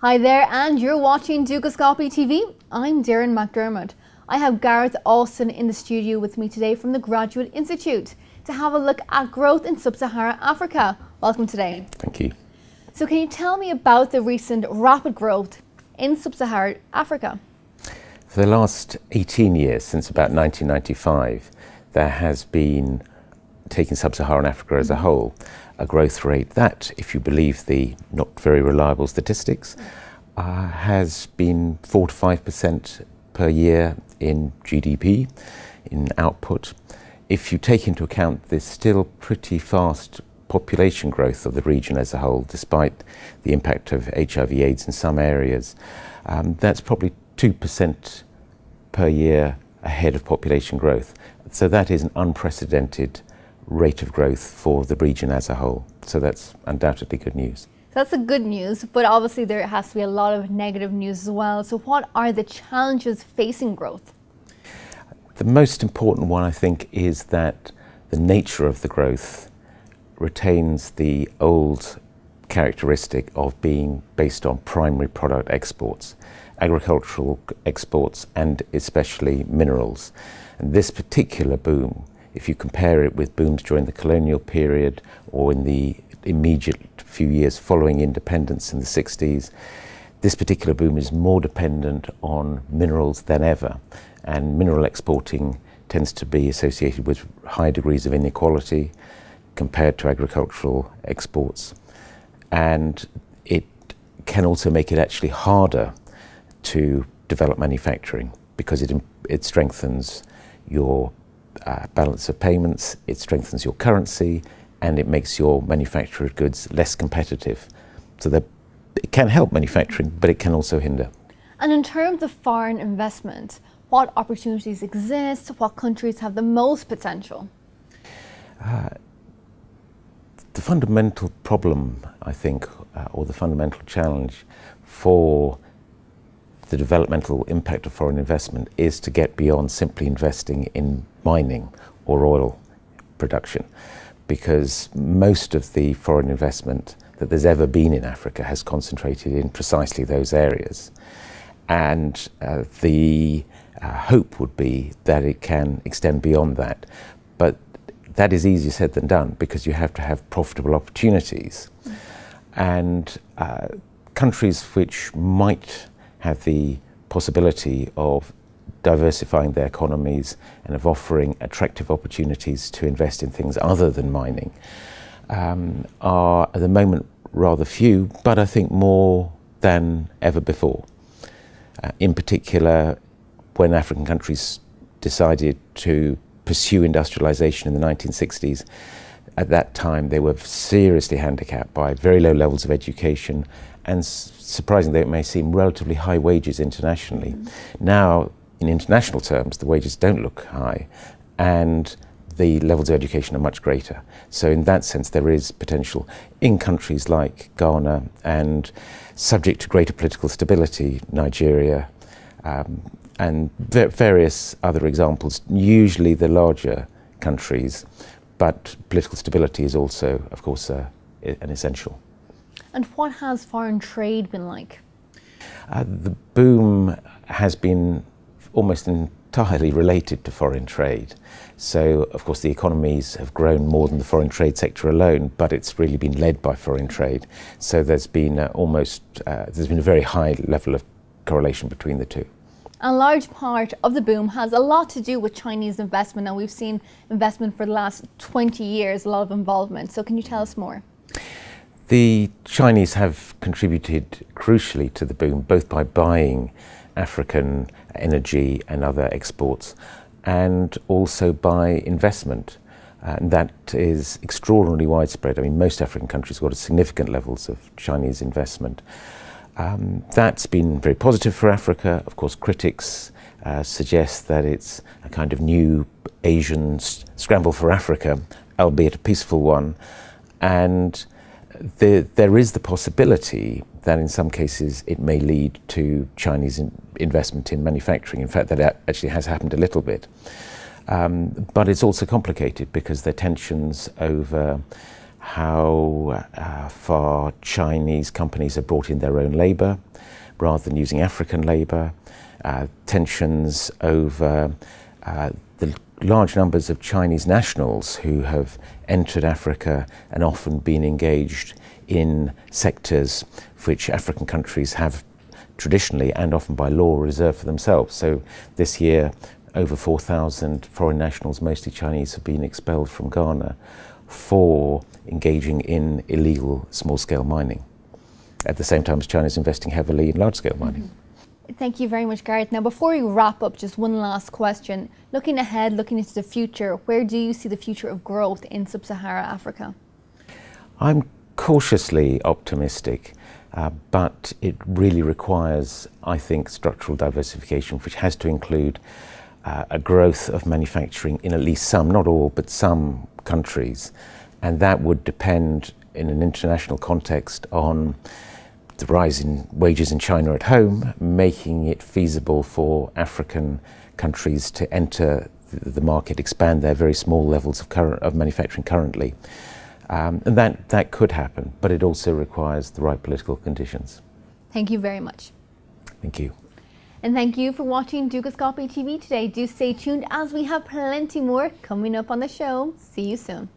Hi there, and you're watching Dukascopy TV. I'm Darren McDermott. I have Gareth Austin in the studio with me today from the Graduate Institute to have a look at growth in Sub-Saharan Africa. Welcome today. Thank you. So can you tell me about the recent rapid growth in Sub-Saharan Africa? For the last 18 years, since about 1995, there has been, taking Sub-Saharan Africa as a whole, a growth rate that, if you believe the not very reliable statistics, has been 4 to 5% per year in GDP, in output. If you take into account the still pretty fast population growth of the region as a whole, despite the impact of HIV/AIDS in some areas, that's probably 2% per year ahead of population growth. So that is an unprecedented rate of growth for the region as a whole. So that's undoubtedly good news. That's the good news, but obviously there has to be a lot of negative news as well. So what are the challenges facing growth? The most important one, I think, is that the nature of the growth retains the old characteristic of being based on primary product exports, agricultural exports, and especially minerals. And this particular boom, if you compare it with booms during the colonial period or in the immediate few years following independence in the 60s, this particular boom is more dependent on minerals than ever. And mineral exporting tends to be associated with high degrees of inequality compared to agricultural exports. And it can also make it actually harder to develop manufacturing because it strengthens your balance of payments, it strengthens your currency, and it makes your manufactured goods less competitive. So that it can help manufacturing, but it can also hinder. And in terms of foreign investment, what opportunities exist? What countries have the most potential? The fundamental problem, I think, or the fundamental challenge for the developmental impact of foreign investment is to get beyond simply investing in mining or oil production, because most of the foreign investment that there's ever been in Africa has concentrated in precisely those areas. And the hope would be that it can extend beyond that. But that is easier said than done because you have to have profitable opportunities. And countries which might have the possibility of diversifying their economies and of offering attractive opportunities to invest in things other than mining are at the moment rather few, but I think more than ever before. In particular, when African countries decided to pursue industrialization in the 1960s, at that time they were seriously handicapped by very low levels of education and, surprisingly it may seem, relatively high wages internationally. Now, in international terms, the wages don't look high and the levels of education are much greater. So in that sense, there is potential in countries like Ghana and, subject to greater political stability, Nigeria, and various other examples, usually the larger countries, but political stability is also, of course, an essential. And what has foreign trade been like? The boom has been almost entirely related to foreign trade. So, of course, the economies have grown more than the foreign trade sector alone, but it's really been led by foreign trade. So there's been there's been a very high level of correlation between the two. A large part of the boom has a lot to do with Chinese investment, and we've seen investment for the last 20 years, a lot of involvement. So can you tell us more? The Chinese have contributed crucially to the boom, both by buying African energy and other exports, and also by investment. And that is extraordinarily widespread. I mean, most African countries have got significant levels of Chinese investment. That's been very positive for Africa. Of course, critics suggest that it's a kind of new Asian scramble for Africa, albeit a peaceful one. And there is the possibility that in some cases it may lead to Chinese investment in manufacturing. In fact, that actually has happened a little bit. But it's also complicated because there are tensions over how far Chinese companies have brought in their own labour rather than using African labour, tensions over the large numbers of Chinese nationals who have entered Africa and often been engaged in sectors which African countries have traditionally and often by law reserved for themselves. So this year, over 4,000 foreign nationals, mostly Chinese, have been expelled from Ghana for engaging in illegal small-scale mining, at the same time as China is investing heavily in large-scale mining. Mm-hmm. Thank you very much, Gareth. Now, before we wrap up, just one last question. Looking ahead, looking into the future, where do you see the future of growth in Sub-Saharan Africa? I'm cautiously optimistic, but it really requires, I think, structural diversification, which has to include a growth of manufacturing in at least some, not all, but some countries. And that would depend in an international context on the rise in wages in China at home, making it feasible for African countries to enter the market, expand their very small levels of manufacturing currently. And that could happen, but it also requires the right political conditions. Thank you very much. Thank you. And thank you for watching Dukascopy TV today. Do stay tuned as we have plenty more coming up on the show. See you soon.